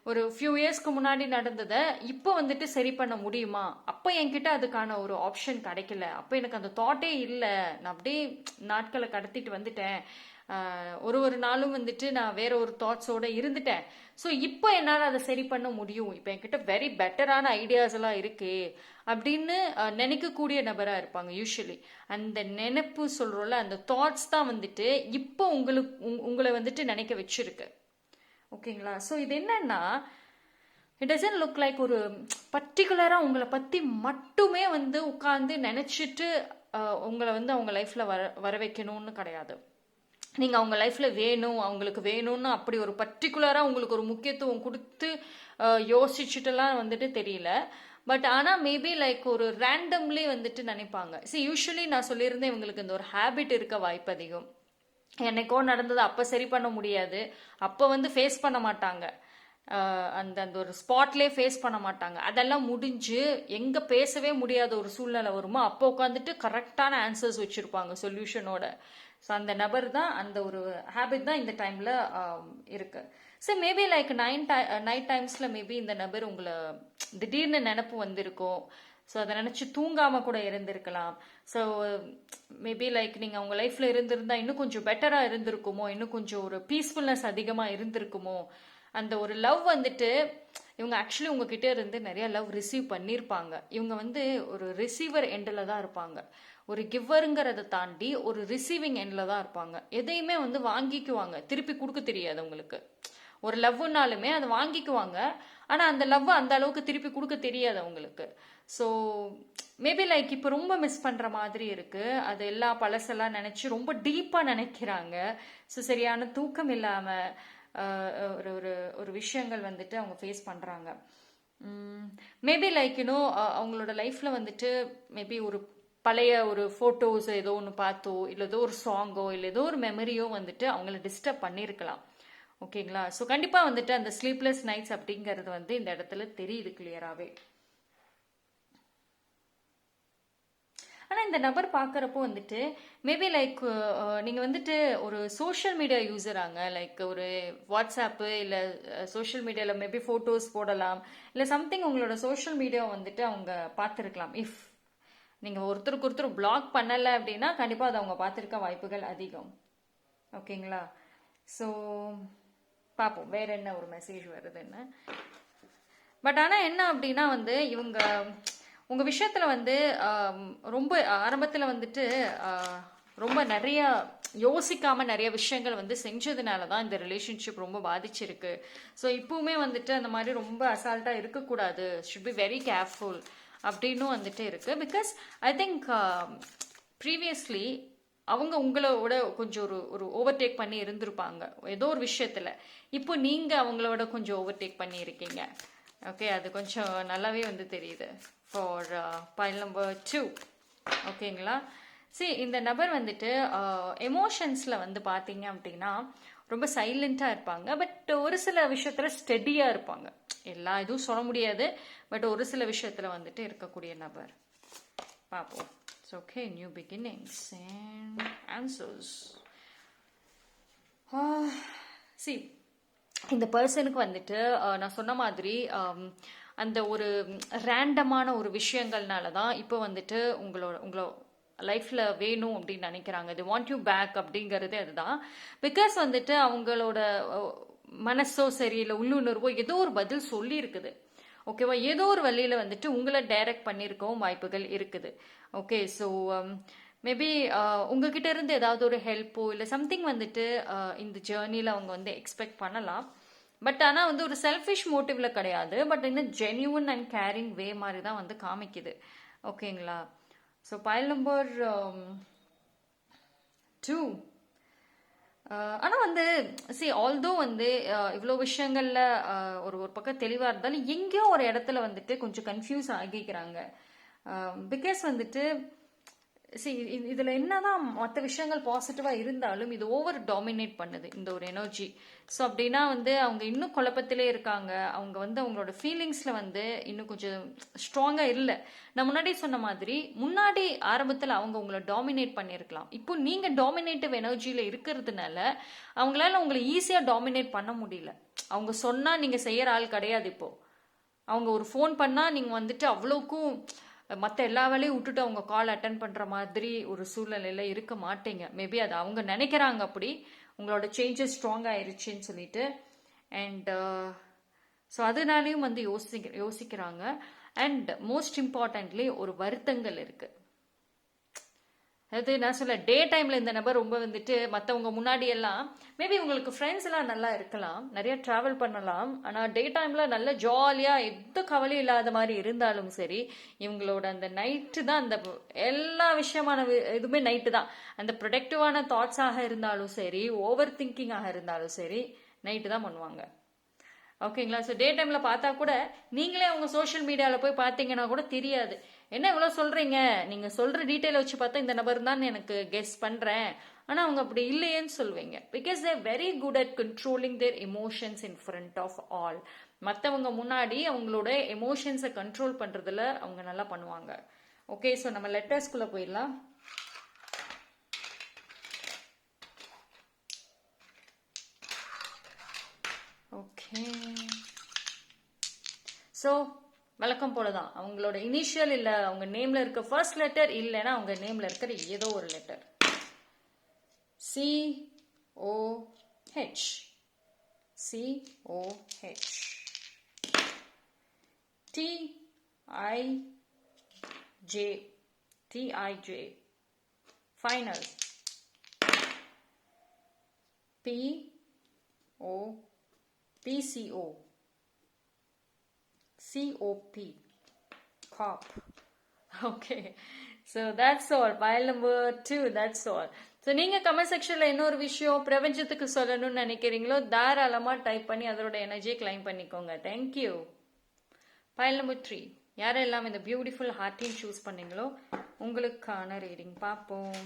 Speaker 1: ஒரு ஃபியூ இயர்ஸ்க்கு முன்னாடி நடந்ததை இப்போ வந்துட்டு சரி பண்ண முடியுமா, அப்போ என்கிட்ட அதுக்கான ஒரு ஆப்ஷன் கிடைக்கல, அப்போ எனக்கு அந்த தாட்டே இல்லை, நான் அப்படியே நாட்களை கடத்திட்டு வந்துட்டேன், ஒரு நாளும் வந்துட்டு நான் வேற ஒரு தாட்ஸோட இருந்துட்டேன். ஸோ இப்போ என்னால் அதை சரி பண்ண முடியும், இப்போ என்கிட்ட வெரி பெட்டரான ஐடியாஸ் எல்லாம் இருக்கு அப்படின்னு நினைக்கக்கூடிய நபராக இருப்பாங்க யூஸ்வலி. அந்த நினைப்பு சொல்றோம்ல, அந்த தாட்ஸ் தான் வந்துட்டு இப்போ உங்களை வந்துட்டு நினைக்க வச்சிருக்கு. ஓகேங்களா. ஸோ இது என்னன்னா, இட் டசன்ட் லுக் லைக் ஒரு பர்டிகுலராக உங்களை பற்றி மட்டுமே வந்து உட்காந்து நினச்சிட்டு உங்களை வந்து அவங்க லைஃப்பில் வர வைக்கணும்னு கிடையாது. நீங்கள் அவங்க லைஃப்பில் அவங்களுக்கு வேணும்னு அப்படி ஒரு பர்டிகுலராக உங்களுக்கு ஒரு முக்கியத்துவம் கொடுத்து யோசிச்சுட்டுலாம் வந்துட்டு தெரியல. பட் ஆனால் மேபி லைக் ஒரு ரேண்டம்லி வந்துட்டு நினைப்பாங்க. யூஸ்வலி நான் சொல்லியிருந்தேன் இவங்களுக்கு இந்த ஒரு ஹேபிட் இருக்க வாய்ப்பு அதிகம். என்னைக்கோ நடந்தது அப்போ சரி பண்ண முடியாது, அப்போ வந்து ஃபேஸ் பண்ண மாட்டாங்க, அந்த அந்த ஒரு ஸ்பாட்லேயே ஃபேஸ் பண்ண மாட்டாங்க. அதெல்லாம் முடிஞ்சு எங்கே பேசவே முடியாத ஒரு சூழ்நிலை வருமோ அப்போ உட்காந்துட்டு கரெக்டான ஆன்சர்ஸ் வச்சுருப்பாங்க சொல்யூஷனோட. ஸோ அந்த நபர் தான், அந்த ஒரு ஹேபிட் தான் இந்த டைமில் இருக்கு. ஸோ மேபி லைக் நைட் டைம்ஸில் மேபி இந்த நபர் உங்களை திடீர்னு நினப்பு வந்திருக்கும். ஸோ அதை நினச்சி தூங்காமல் கூட இருந்திருக்கலாம். ஸோ மேபி லைக் நீங்கள் அவங்க லைஃப்பில் இருந்திருந்தா இன்னும் கொஞ்சம் பெட்டராக இருந்திருக்குமோ, இன்னும் கொஞ்சம் ஒரு பீஸ்ஃபுல்னஸ் அதிகமாக இருந்திருக்குமோ. அந்த ஒரு லவ் வந்துட்டு இவங்க ஆக்சுவலி உங்ககிட்ட இருந்து நிறைய லவ் ரிசீவ் பண்ணியிருப்பாங்க. இவங்க வந்து ஒரு ரிசீவர் எண்டில் தான் இருப்பாங்க. ஒரு கிவ்வருங்கிறத தாண்டி ஒரு ரிசீவிங் எண்டில் தான் இருப்பாங்க. எதையுமே வந்து வாங்கிக்குவாங்க, திருப்பி கொடுக்க தெரியாது அவங்களுக்கு. ஒரு லவ்னாலுமே அதை வாங்கிக்குவாங்க, ஆனால் அந்த லவ் அந்த அளவுக்கு திருப்பி கொடுக்க தெரியாது அவங்களுக்கு. ஸோ மேபி லைக் இப்போ ரொம்ப மிஸ் பண்ணுற மாதிரி இருக்குது. அது எல்லா பழசெல்லாம் நினச்சி ரொம்ப டீப்பாக நினைக்கிறாங்க. ஸோ சரியான தூக்கம் இல்லாமல் ஒரு ஒரு ஒரு விஷயங்கள் வந்துட்டு அவங்க ஃபேஸ் பண்ணுறாங்க. மேபி லைக் அவங்களோட லைஃப்பில் வந்துட்டு மேபி ஒரு பழைய ஒரு ஃபோட்டோஸ் ஏதோ ஒன்று பார்த்தோ, இல்லை ஏதோ ஒரு சாங்கோ, இல்லை ஏதோ ஒரு மெமரியோ வந்துட்டு அவங்கள டிஸ்டர்ப் பண்ணியிருக்கலாம். ஓகேங்களா. ஸோ கண்டிப்பாக வந்துட்டு அந்த ஸ்லீப்லெஸ் நைட்ஸ் அப்படிங்கிறது வந்து இந்த இடத்துல தெரியுது கிளியராகவே. ஆனால் இந்த நபர் பார்க்குறப்போ வந்துட்டு மேபி லைக் நீங்கள் வந்துட்டு ஒரு சோஷியல் மீடியா யூஸராங்க, லைக் ஒரு வாட்ஸ்அப்பு இல்லை சோஷியல் மீடியாவில் மேபி ஃபோட்டோஸ் போடலாம், இல்லை சம்திங் உங்களோட சோஷியல் மீடியா வந்துட்டு அவங்க பார்த்துருக்கலாம். இஃப் நீங்கள் ஒருத்தருக்கு ஒருத்தர் பிளாக் பண்ணலை அப்படின்னா கண்டிப்பாக அதை அவங்க பார்த்துருக்க வாய்ப்புகள் அதிகம். ஓகேங்களா. ஸோ பார்ப்போம் வேற என்ன ஒரு மெசேஜ் வருதுன்னு. பட் ஆனால் என்ன அப்படின்னா வந்து இவங்க உங்கள் விஷயத்தில் வந்து ரொம்ப ஆரம்பத்தில் வந்துட்டு ரொம்ப நிறைய யோசிக்காமல் நிறைய விஷயங்கள் வந்து செஞ்சதுனால தான் இந்த ரிலேஷன்ஷிப் ரொம்ப பாதிச்சிருக்கு. ஸோ இப்போவுமே வந்துட்டு அந்த மாதிரி ரொம்ப அசால்ட்டாக இருக்கக்கூடாது, ஷுட் பி வெரி கேர்ஃபுல் அப்படின்னும் வந்துட்டு இருக்குது. பிகாஸ் ஐ திங்க் ப்ரீவியஸ்லி அவங்க உங்களோட கொஞ்சம் ஒரு ஒரு ஓவர்டேக் பண்ணி இருந்திருப்பாங்க ஏதோ ஒரு விஷயத்துல. இப்போ நீங்க அவங்களோட கொஞ்சம் ஓவர்டேக் பண்ணி இருக்கீங்க. ஓகே, அது கொஞ்சம் நல்லாவே வந்து தெரியுது ஃபார் பைல் நம்பர் 2. ஓகேங்களா? இந்த நபர் வந்துட்டு எமோஷன்ஸில் வந்து பார்த்தீங்க அப்படின்னா ரொம்ப சைலண்ட்டாக இருப்பாங்க. பட் ஒரு சில விஷயத்தில் ஸ்டெடியாக இருப்பாங்க. எல்லா இதுவும் சொல்ல முடியாது, பட் ஒரு சில விஷயத்தில் வந்துட்டு இருக்கக்கூடிய நபர். பார்ப்போம். Okay, new beginnings and answers. இந்த பர்சனுக்கு வந்துட்டு நான் சொன்ன மாதிரி அந்த ஒரு ரேண்டமான ஒரு விஷயங்கள்னால தான் இப்போ வந்துட்டு உங்களோட லைஃப்பில் வேணும் அப்படின்னு நினைக்கிறாங்க. இது வாண்ட் யூ பேக் அப்படிங்கிறது அதுதான். பிகாஸ் வந்துட்டு அவங்களோட மனசோ சரி இல்லை உள்ளுணர்வோ ஏதோ ஒரு பதில் சொல்லி இருக்குது. ஓகேவா? ஏதோ ஒரு வழியில் வந்துட்டு உங்களை டைரக்ட் பண்ணியிருக்கவும் வாய்ப்புகள் இருக்குது. ஓகே, ஸோ மேபி உங்ககிட்ட இருந்து ஏதாவது ஒரு ஹெல்ப்போ இல்லை சம்திங் வந்துட்டு இந்த ஜேர்னியில் அவங்க வந்து எக்ஸ்பெக்ட் பண்ணலாம். பட் ஆனால் வந்து ஒரு செல்ஃபிஷ் மோட்டிவ்ல கிடையாது, பட் இன்னும் ஜென்யூன் அண்ட் கேரிங் வே மாதிரி தான் வந்து காமிக்குது. ஓகேங்களா? So file number 2. ஆனால் வந்து ஆல்தோ வந்து இவ்வளோ விஷயங்கள்ல ஒரு ஒரு பக்கம் தெளிவாக இருந்தாலும் எங்கேயோ ஒரு இடத்துல வந்துட்டு கொஞ்சம் கன்ஃபியூஸ் ஆகிக்கிறாங்க. பிகாஸ் வந்துட்டு இதுல என்னதான் மற்ற விஷயங்கள் பாசிட்டிவா இருந்தாலும் இது ஓவர் டாமினேட் பண்ணுது இந்த ஒரு எனர்ஜி. ஸோ அப்படின்னா வந்து அவங்க இன்னும் குழப்பத்திலே இருக்காங்க. அவங்க வந்து அவங்களோட ஃபீலிங்ஸ்ல வந்து இன்னும் கொஞ்சம் ஸ்ட்ராங்கா இல்லை. நான் முன்னாடி சொன்ன மாதிரி முன்னாடி ஆரம்பத்தில் அவங்க உங்களை டாமினேட் பண்ணியிருக்கலாம். இப்போ நீங்க டாமினேட்டிவ் எனர்ஜியில இருக்கிறதுனால அவங்களால உங்களை ஈஸியா டாமினேட் பண்ண முடியல. அவங்க சொன்னா நீங்க செய்யற ஆள் கிடையாது. இப்போ அவங்க ஒரு ஃபோன் பண்ணா நீங்க வந்துட்டு அவ்வளோக்கும் மற்ற எல்லா வேலையும் விட்டுட்டு அவங்க கால் அட்டன் பண்ணுற மாதிரி ஒரு சூழ்நிலையில் இருக்க மாட்டீங்க. மேபி அது அவங்க நினைக்கிறாங்க அப்படி உங்களோட சேஞ்சஸ் ஸ்ட்ராங் ஆயிடுச்சுன்னு சொல்லிட்டு. அண்ட் ஸோ அதனாலையும் வந்து யோசிக்கிறாங்க. அண்ட் மோஸ்ட் இம்பார்ட்டன்ட்லி ஒரு வருத்தங்கள் இருக்கு. அதாவது நான் சொல்ல டே டைம்ல இந்த நபர் ரொம்ப வந்துட்டு மற்றவங்க முன்னாடி எல்லாம் மேபி உங்களுக்கு ஃப்ரெண்ட்ஸ் எல்லாம் நல்லா இருக்கலாம், நிறைய டிராவல் பண்ணலாம். ஆனால் டே டைம்ல நல்ல ஜாலியா எந்த கவலையும் இல்லாத மாதிரி இருந்தாலும் சரி, இவங்களோட அந்த நைட்டு தான் அந்த எல்லா விஷயமான இதுவுமே நைட்டு தான். அந்த ப்ரொடக்டிவான தாட்ஸாக இருந்தாலும் சரி, ஓவர் திங்கிங்காக இருந்தாலும் சரி, நைட்டு தான் பண்ணுவாங்க. ஓகேங்களா? ஸோ டே டைம்ல பார்த்தா கூட நீங்களே அவங்க சோஷியல் மீடியாவில் போய் பார்த்தீங்கன்னா கூட தெரியாது. என்ன இவ்வளோ சொல்றீங்க, நீங்க சொல்ற டீட்டெயில் வச்சு பார்த்தா இந்த நபர் தான் எனக்கு கெஸ் பண்றேன், ஆனால் அவங்க அப்படி இல்லையேன்னு சொல்வீங்க. Because they're very good at controlling their emotions in front of all. மற்றவங்க முன்னாடி அவங்களோட எமோஷன்ஸை கண்ட்ரோல் பண்றதுல அவங்க நல்லா பண்ணுவாங்க. ஓகே, ஸோ நம்ம லெட்டர்ஸ்குள்ள போயிடலாம். ஓகே, ஸோ வழக்கம் போலதான் அவங்களோட இனிஷியல் இல்லை அவங்க நேம்ல இருக்க ஃபர்ஸ்ட் லெட்டர், இல்லைன்னா அவங்க நேம்ல இருக்கிற ஏதோ ஒரு letter. COH, COH, TIJ, final, PCO, COP, COP. Okay, so that's all. Pile number 2, that's all. So நீங்கள் கமெண்ட் செக்ஷனில் இன்னொரு விஷயம் பிரபஞ்சத்துக்கு சொல்லணும்னு நினைக்கிறீங்களோ தாராளமாக டைப் பண்ணி அதோட எனர்ஜியை கிளைம் பண்ணிக்கோங்க. தேங்க்யூ. பைல் நம்பர் 3, யாரெல்லாம் இந்த பியூட்டிஃபுல் ஹார்ட்டின் சூஸ் பண்ணீங்களோ உங்களுக்கான ரீடிங் பார்ப்போம்.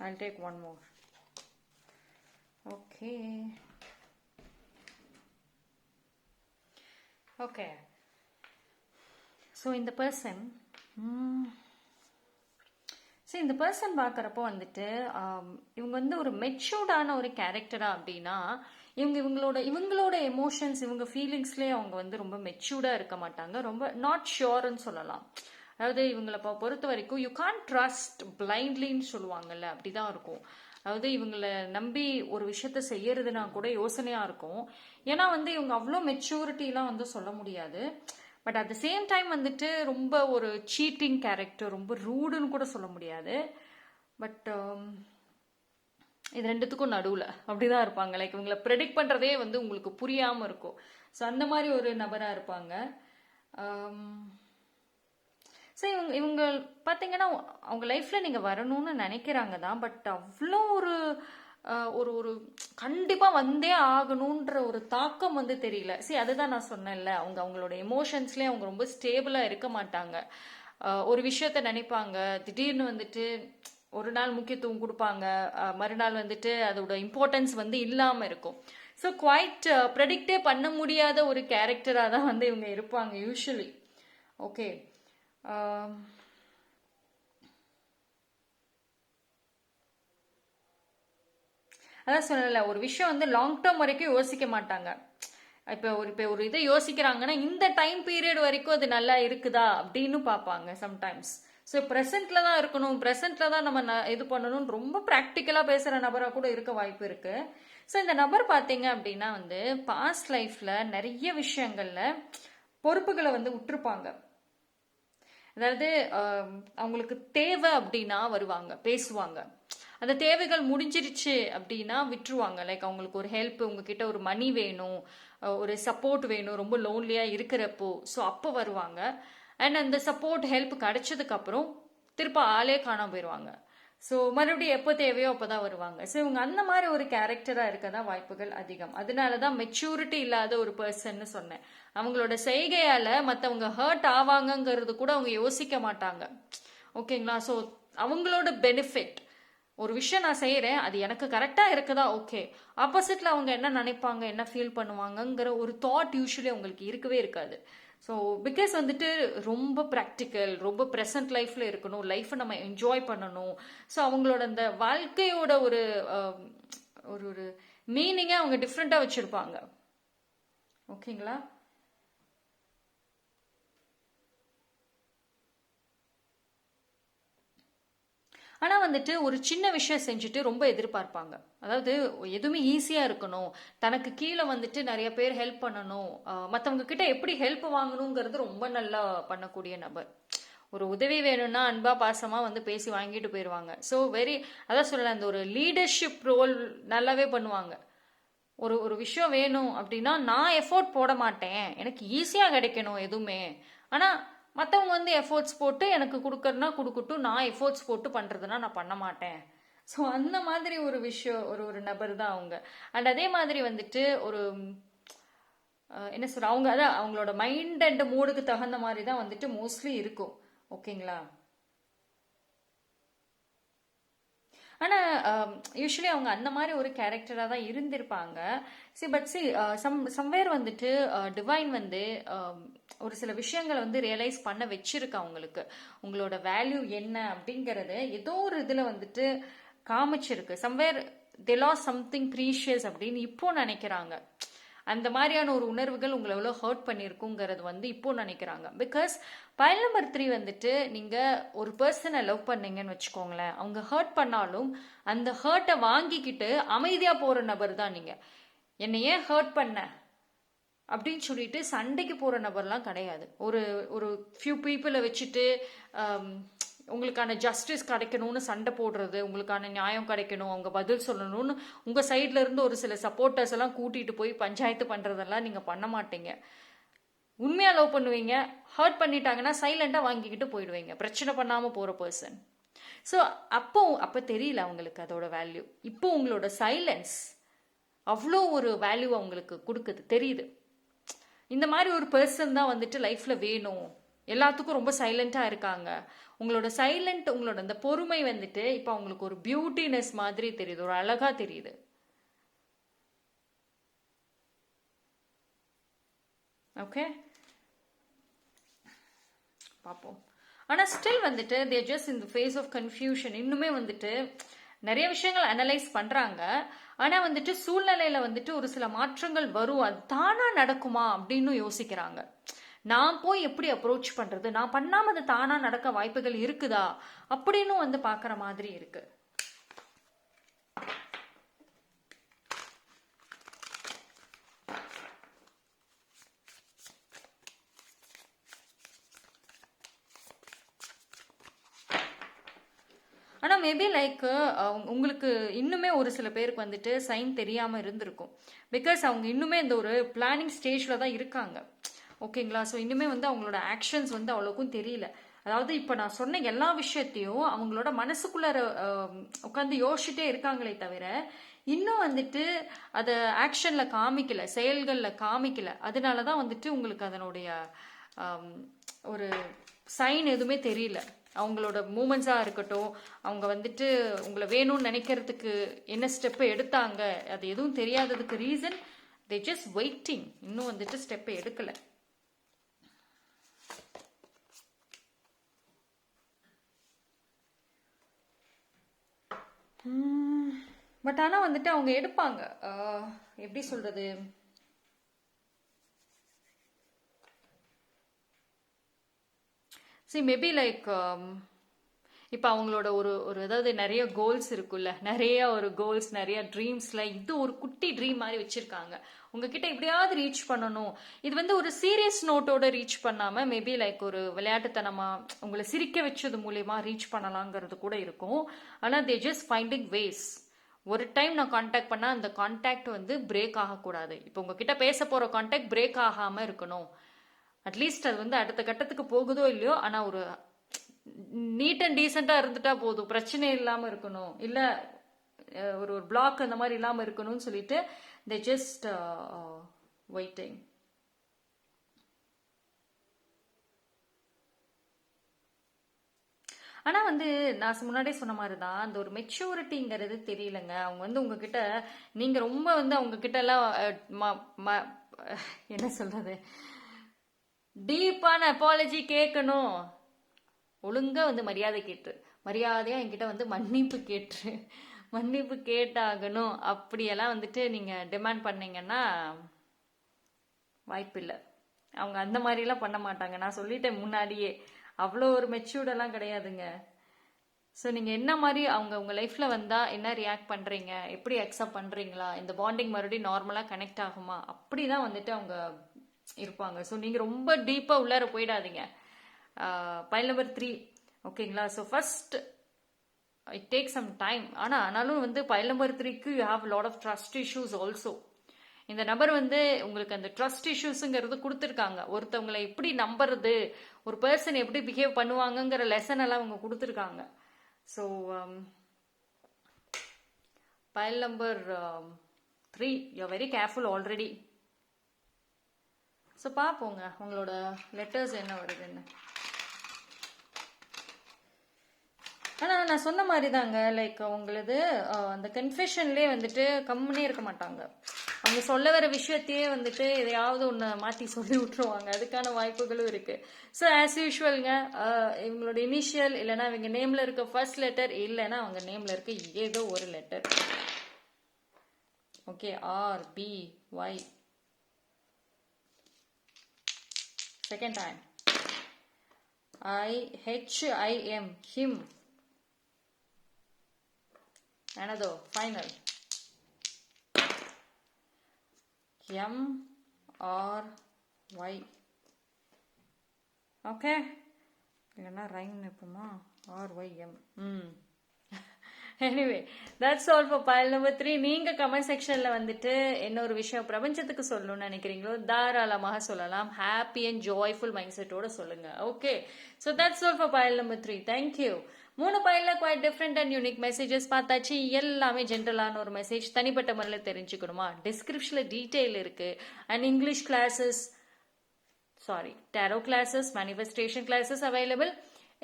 Speaker 1: I'll take one more. Okay. So in the person, சரி, இந்த பர்சன் பார்க்குறப்போ வந்துட்டு இவங்க வந்து ஒரு மெச்சூர்டான ஒரு கேரக்டரா அப்படின்னா, இவங்களோட எமோஷன்ஸ், இவங்க ஃபீலிங்ஸ்லேயே அவங்க வந்து ரொம்ப மெச்சூர்டாக இருக்க மாட்டாங்க. ரொம்ப நாட் ஷியோர்னு சொல்லலாம். அதாவது இவங்களை பொறுத்த வரைக்கும் யூ கான் ட்ரஸ்ட் பிளைண்ட்லின்னு சொல்லுவாங்கல்ல, அப்படிதான் இருக்கும். அதாவது இவங்களை நம்பி ஒரு விஷயத்த செய்யறதுனா கூட யோசனையா இருக்கும். ஏன்னா வந்து இவங்க அவ்வளோ மெச்சூரிட்டிலாம் வந்து சொல்ல முடியாது. But at the same time வந்துட்டு ரொம்ப ஒரு சீட்டிங் கேரக்டர், ரொம்ப ரூடுன்னு கூட சொல்ல முடியாது. பட் இது ரெண்டுத்துக்கும் நடுவில் அப்படிதான் இருப்பாங்க. லைக் இவங்களை ப்ரெடிக்ட் பண்ணுறதே வந்து உங்களுக்கு புரியாமல் இருக்கும். ஸோ அந்த மாதிரி ஒரு நபராக இருப்பாங்க. ஸோ இவங்க பார்த்தீங்கன்னா அவங்க லைஃப்பில் நீங்கள் வரணும்னு நினைக்கிறாங்க தான். பட் அவ்வளோ ஒரு ஒரு ஒரு கண்டிப்பாக வந்தே ஆகணுன்ற ஒரு தாக்கம் வந்து தெரியல. சரி, அதுதான் நான் சொன்னேன்ல, அவங்களோட எமோஷன்ஸ்லேயே அவங்க ரொம்ப ஸ்டேபிளாக இருக்க மாட்டாங்க. ஒரு விஷயத்த நினைப்பாங்க, திடீர்னு வந்துட்டு ஒரு நாள் முக்கியத்துவம் கொடுப்பாங்க, மறுநாள் வந்துட்டு அதோட இம்பார்ட்டன்ஸ் வந்து இல்லாமல் இருக்கும். ஸோ குவைட் ப்ரெடிக்டே பண்ண முடியாத ஒரு கேரக்டராக தான் வந்து இவங்க இருப்பாங்க யூஸ்வலி. ஓகே, அதான் சொல்லல, ஒரு விஷயம் வந்து லாங் டேர்ம் வரைக்கும் யோசிக்க மாட்டாங்க. இப்போ ஒரு இதை யோசிக்கிறாங்கன்னா இந்த டைம் பீரியட் வரைக்கும் அது நல்லா இருக்குதா அப்படின்னு பார்ப்பாங்க சம்டைம்ஸ். ஸோ ப்ரெசென்ட்ல தான் இருக்கணும், ப்ரெசென்ட்ல தான் நம்ம இது பண்ணணும்னு ரொம்ப ப்ராக்டிக்கலாக பேசுகிற நபராக கூட இருக்க வாய்ப்பு இருக்கு. ஸோ இந்த நபர் பார்த்தீங்க அப்படின்னா வந்து பாஸ்ட் லைஃப்ல நிறைய விஷயங்கள்ல பொறுப்புகளை வந்து விட்டுருப்பாங்க. அதாவது அவங்களுக்கு தேவை அப்படின்னா வருவாங்க, பேசுவாங்க. அந்த தேவைகள் முடிஞ்சிருச்சு அப்படின்னா விட்டுருவாங்க. லைக் அவங்களுக்கு ஒரு ஹெல்ப், உங்ககிட்ட ஒரு மணி வேணும், ஒரு சப்போர்ட் வேணும், ரொம்ப லோன்லியா இருக்கிறப்போ, ஸோ அப்போ வருவாங்க. அண்ட் அந்த சப்போர்ட் ஹெல்ப் கிடைச்சதுக்கு அப்புறம் திருப்ப ஆளே காணாம போயிடுவாங்க. ஸோ மறுபடியும் எப்போ தேவையோ அப்போதான் வருவாங்க. ஸோ இவங்க அந்த மாதிரி ஒரு கேரக்டரா இருக்க தான் வாய்ப்புகள் அதிகம். அதனால தான் மெச்சூரிட்டி இல்லாத ஒரு பர்சன்னு சொன்னேன். அவங்களோட செய்கையால மற்றவங்க ஹர்ட் ஆவாங்கங்கிறது கூட அவங்க யோசிக்க மாட்டாங்க. ஓகேங்களா? ஸோ அவங்களோட பெனிஃபிட், ஒரு விஷயம் நான் செய்கிறேன், அது எனக்கு கரெக்டாக இருக்குதா, ஓகே, ஆப்போசிட்டில் அவங்க என்ன நினைப்பாங்க, என்ன ஃபீல் பண்ணுவாங்கங்கிற ஒரு தாட் யூஸ்வலி அவங்களுக்கு இருக்கவே இருக்காது. ஸோ பிகாஸ் வந்துட்டு ரொம்ப ப்ராக்டிக்கல், ரொம்ப ப்ரெசன்ட் லைஃப்பில் இருக்கணும், லைஃப்பை நம்ம என்ஜாய் பண்ணணும். ஸோ அவங்களோட அந்த வாழ்க்கையோட ஒரு ஒரு ஒரு மீனிங்கை அவங்க டிஃப்ரெண்ட்டாக வச்சுருப்பாங்க. ஓகேங்களா? ஆனால் வந்துட்டு ஒரு சின்ன விஷயம் செஞ்சுட்டு ரொம்ப எதிர்பார்ப்பாங்க. அதாவது எதுவுமே ஈஸியாக இருக்கணும், தனக்கு கீழே வந்துட்டு நிறைய பேர் ஹெல்ப் பண்ணணும், மற்றவங்க கிட்ட எப்படி ஹெல்ப் வாங்கணுங்கிறது ரொம்ப நல்லா பண்ணக்கூடிய நபர். ஒரு உதவி வேணும்னா அன்பா பாசமா வந்து பேசி வாங்கிட்டு போயிடுவாங்க. ஸோ அதான் சொல்லலாம், அந்த ஒரு லீடர்ஷிப் ரோல் நல்லாவே பண்ணுவாங்க. ஒரு விஷயம் வேணும் அப்படின்னா நான் எஃபோர்ட் போட மாட்டேன், எனக்கு ஈஸியாக கிடைக்கணும் எதுவுமே, ஆனால் மற்றவங்க வந்து எஃபோர்ட்ஸ் போட்டு எனக்கு கொடுக்கறதுனா கொடுக்கட்டும், நான் எஃபோர்ட்ஸ் போட்டு பண்ணுறதுனா நான் பண்ண மாட்டேன். ஸோ அந்த மாதிரி ஒரு விஷயம், ஒரு நபர் தான் அவங்க. அண்ட் அதே மாதிரி வந்துட்டு ஒரு என்ன சொல்ற, அவங்க அதான் அவங்களோட மைண்ட் அண்ட் மூடுக்கு தகுந்த மாதிரி தான் வந்துட்டு மோஸ்ட்லி இருக்கும். ஓகேங்களா? ஆனால் யூஸ்வலி அவங்க அந்த மாதிரி ஒரு கேரக்டராக தான் இருந்திருப்பாங்க. பட் சம்வேர் வந்துட்டு டிவைன் வந்து ஒரு சில விஷயங்களை வந்து ரியலைஸ் பண்ண வச்சிருக்கு அவங்களுக்கு. உங்களோட வேல்யூ என்ன அப்படிங்கிறது ஏதோ ஒரு இதில் வந்துட்டு காமிச்சிருக்கு. சம்வேர் தே லாஸ் சம்திங் ப்ரீஷியஸ் அப்படின்னு இப்போ நினைக்கிறாங்க. அந்த மாதிரியான ஒரு உணர்வுகள் உங்களை எவ்வளோ ஹர்ட் பண்ணியிருக்குங்கிறது வந்து இப்போ நினைக்கிறாங்க. பிகாஸ் பைல் நம்பர் 3 வந்துட்டு நீங்கள் ஒரு பர்சனை லவ் பண்ணீங்கன்னு வச்சுக்கோங்களேன், அவங்க ஹர்ட் பண்ணாலும் அந்த ஹர்ட்டை வாங்கிக்கிட்டு அமைதியாக போகிற நபர் தான் நீங்கள். என்னை ஏன் ஹர்ட் பண்ண அப்படின்னு சொல்லிட்டு சண்டைக்கு போகிற நபர்லாம் கிடையாது. ஒரு ஒரு ஃபியூ பீப்புளை வச்சுட்டு உங்களுக்கான ஜஸ்டிஸ் கிடைக்கணும்னு சண்டை போடுறது, உங்களுக்கான நியாயம் கிடைக்கணும், அவங்க பதில் சொல்லணும்னு உங்கள் சைட்ல இருந்து ஒரு சில சப்போர்ட்டர்ஸ் எல்லாம் கூட்டிகிட்டு போய் பஞ்சாயத்து பண்ணுறதெல்லாம் நீங்கள் பண்ண மாட்டீங்க. உண்மையாக லவ் பண்ணுவீங்க, ஹர்ட் பண்ணிட்டாங்கன்னா சைலண்டாக வாங்கிக்கிட்டு போயிடுவீங்க, பிரச்சனை பண்ணாமல் போகிற பர்சன். ஸோ அப்போ தெரியல அவங்களுக்கு அதோட வேல்யூ. இப்போ உங்களோட சைலன்ஸ் அவ்வளோ ஒரு வேல்யூ அவங்களுக்கு கொடுக்குது, தெரியுது. இந்த மாதிரி ஒரு பர்சன் தான் வந்துட்டு லைஃப்பில் வேணும். எல்லாத்துக்கும் ரொம்ப சைலண்ட்டாக இருக்காங்க. உங்களோட உங்களோட அந்த பொறுமை வந்துட்டு இப்போ அவங்களுக்கு ஒரு பியூட்டினஸ் மாதிரி தெரியுது, ஒரு அழகா தெரியுது. ஓகே, பார்ப்போம். ஆனால் ஸ்டில் வந்துட்டு there just in the phase of confusion. இன்னுமே வந்துட்டு நிறைய விஷயங்கள் அனலைஸ் பண்ணுறாங்க. ஆனால் வந்துட்டு சூழ்நிலையில் வந்துட்டு ஒரு சில மாற்றங்கள் வரும், அது தானாக நடக்குமா அப்படின்னு யோசிக்கிறாங்க. நான் போய் எப்படி அப்ரோச் பண்ணுறது, நான் பண்ணாமல் அது தானாக நடக்க வாய்ப்புகள் இருக்குதா அப்படின்னு வந்து பார்க்குற மாதிரி இருக்கு. ஆனால் மேபி லைக் உங்களுக்கு இன்னுமே ஒரு சில பேருக்கு வந்துட்டு சைன் தெரியாமல் இருந்திருக்கும். பிகாஸ் அவங்க இன்னுமே இந்த ஒரு பிளானிங் ஸ்டேஜில் தான் இருக்காங்க. ஓகேங்களா? ஸோ இன்னுமே வந்து அவங்களோட ஆக்ஷன்ஸ் வந்து அவ்வளோக்கும் தெரியல. அதாவது இப்போ நான் சொன்ன எல்லா விஷயத்தையும் அவங்களோட மனசுக்குள்ளார உட்காந்து யோசிச்சுட்டே இருக்காங்களே தவிர இன்னும் வந்துட்டு அதை ஆக்ஷனில் காமிக்கல, செயல்களில் காமிக்கல. அதனால தான் வந்துட்டு உங்களுக்கு அதனுடைய ஒரு சைன் எதுவுமே தெரியல. அவங்களோட மூமெண்ட்ஸாக இருக்கட்டும், அவங்க வந்துட்டு உங்களை வேணும்னு நினைக்கிறதுக்கு என்ன ஸ்டெப்பை எடுத்தாங்க, அது எதுவும் தெரியாததுக்கு ரீசன் தே ஜஸ்ட் வெயிட்டிங். இன்னும் வந்துட்டு ஸ்டெப்பை எடுக்கலை. பட் ஆனால் வந்துட்டு அவங்க எடுப்பாங்க. எப்படி சொல்றது, மேபி லைக் இப்போ அவங்களோட ஒரு அதாவது நிறைய கோல்ஸ் இருக்குல்ல, நிறைய ஒரு கோல்ஸ், நிறைய ட்ரீம்ஸில் இது ஒரு குட்டி ட்ரீம் மாதிரி வச்சுருக்காங்க. உங்ககிட்ட எப்படியாவது ரீச் பண்ணணும். இது வந்து ஒரு சீரியஸ் நோட்டோட ரீச் பண்ணாமல் மேபி லைக் ஒரு விளையாட்டுத்தனமாக உங்களை சிரிக்க வச்சது மூலயமா ரீச் பண்ணலாங்கிறது கூட இருக்கும். ஆனால் தே ஜஸ்ட் ஃபைண்டிங் வேஸ். ஒரு டைம் நான் கான்டாக்ட் பண்ணால் அந்த கான்டாக்ட் வந்து பிரேக் ஆகக்கூடாது. இப்போ உங்ககிட்ட பேச போகிற கான்டாக்ட் பிரேக் ஆகாமல் இருக்கணும். அட்லீஸ்ட் அது வந்து அடுத்த கட்டத்துக்கு போகுதோ இல்லையோ, ஆனால் ஒரு நீட் அண்ட் டீசெண்டாக இருந்துட்டா போதும், பிரச்சனை இல்லாமல் இருக்கணும், இல்லை ஒரு பிளாக் அந்த மாதிரி இல்லாமல் இருக்கணும்னு சொல்லிட்டு தே ஜஸ்ட் வெயிட்டிங். ஆனால் வந்து நான் முன்னாடியே சொன்ன மாதிரி தான், அந்த ஒரு மெச்சூரிட்டிங்கிறது தெரியலங்க. அவங்க வந்து உங்ககிட்ட, நீங்கள் ரொம்ப வந்து அவங்கக்கிட்ட எல்லாம் என்ன சொல்கிறது, டீப்பான அப்பாலஜி கேட்கணும். ஒழுங்காக வந்து மரியாதை கேட்டு, மரியாதையாக என்கிட்ட வந்து மன்னிப்பு கேட்டாகணும். அப்படியெல்லாம் வந்துட்டு நீங்கள் டிமாண்ட் பண்ணீங்கன்னா வாய்ப்பில்லை. அவங்க அந்த மாதிரிலாம் பண்ண மாட்டாங்க. நான் சொல்லிட்டேன் முன்னாடியே, அவ்வளோ ஒரு மெச்சூர்டெல்லாம் கிடையாதுங்க. ஸோ நீங்கள் என்ன மாதிரி அவங்க உங்கள் லைஃப்பில் வந்தால் என்ன ரியாக்ட் பண்ணுறீங்க, எப்படி அக்செப்ட் பண்ணுறீங்களா, இந்த பாண்டிங் மறுபடியும் நார்மலாக கனெக்ட் ஆகுமா, அப்படி தான் வந்துட்டு அவங்க இருப்பாங்க. ஸோ நீங்கள் ரொம்ப டீப்பாக உள்ளார போயிடாதீங்க. பைல் நம்பர் 3, ஓகேங்களா? So first it take some time. ஆனாலும் வந்து பைல் நம்பர் 3க்கு you have lot of trust issues also. இந்த நபர் வந்து உங்களுக்கு அந்த ட்ரஸ்ட் இஷ்யூஸுங்கிறது கொடுத்துருக்காங்க. ஒருத்தவங்களை எப்படி நம்புறது, ஒரு பர்சன் எப்படி பிஹேவ் பண்ணுவாங்கங்கிற லெசன் எல்லாம் அவங்க கொடுத்துருக்காங்க. So file number 3, you are very careful already. So பார்ப்போங்க உங்களோட லெட்டர்ஸ் என்ன வருதுன்னு. ஆனால் நான் சொன்ன மாதிரி தாங்க, லைக் உங்களது அந்த கன்ஃபெஷன்லேயே வந்துட்டு கம்முனே இருக்க மாட்டாங்க. அவங்க சொல்ல வர விஷயத்தையே வந்துட்டு எதையாவது ஒன்று மாற்றி சொல்லி விட்டுருவாங்க. அதுக்கான வாய்ப்புகளும் இருக்குது. ஸோ ஆஸ் யூஷுவல்ங்க, இவங்களோட இனிஷியல் இல்லைன்னா இவங்க நேமில் இருக்க ஃபர்ஸ்ட் லெட்டர், இல்லைன்னா அவங்க நேமில் இருக்க ஏதோ ஒரு letter. Okay, R, B, Y. Second time, I-H-I-M, him. Another, final. M-R-Y. Okay. என்ன ரைம் நிற்போமா? R-Y-M. Anyway that's all for file number 3. நீங்கள் கமெண்ட் செக்ஷனில் வந்துட்டு என்ன ஒரு விஷயம் பிரபஞ்சத்துக்கு சொல்லணும்னு நினைக்கிறீங்களோ தாராளமாக சொல்லலாம். ஹாப்பி அண்ட் ஜாய்ஃபுல் மைண்ட் செட்டோட சொல்லுங்கள். Okay, so that's all for file number 3. Thank you. 3 பைலில் quite different and unique messages பார்த்தாச்சு. எல்லாமே ஜென்ரலான ஒரு மெசேஜ். தனிப்பட்ட முறையில் தெரிஞ்சுக்கணுமா? டிஸ்கிரிப்ஷனில் டீட்டெயில் இருக்குது. And English classes, tarot classes, manifestation classes available.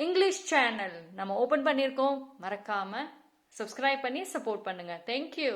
Speaker 1: English channel நம்ம ஓப்பன் பண்ணியிருக்கோம், மறக்காமல் சப்ஸ்கிரைப் பண்ணி சப்போர்ட் பண்ணுங்க. தேங்க்யூ.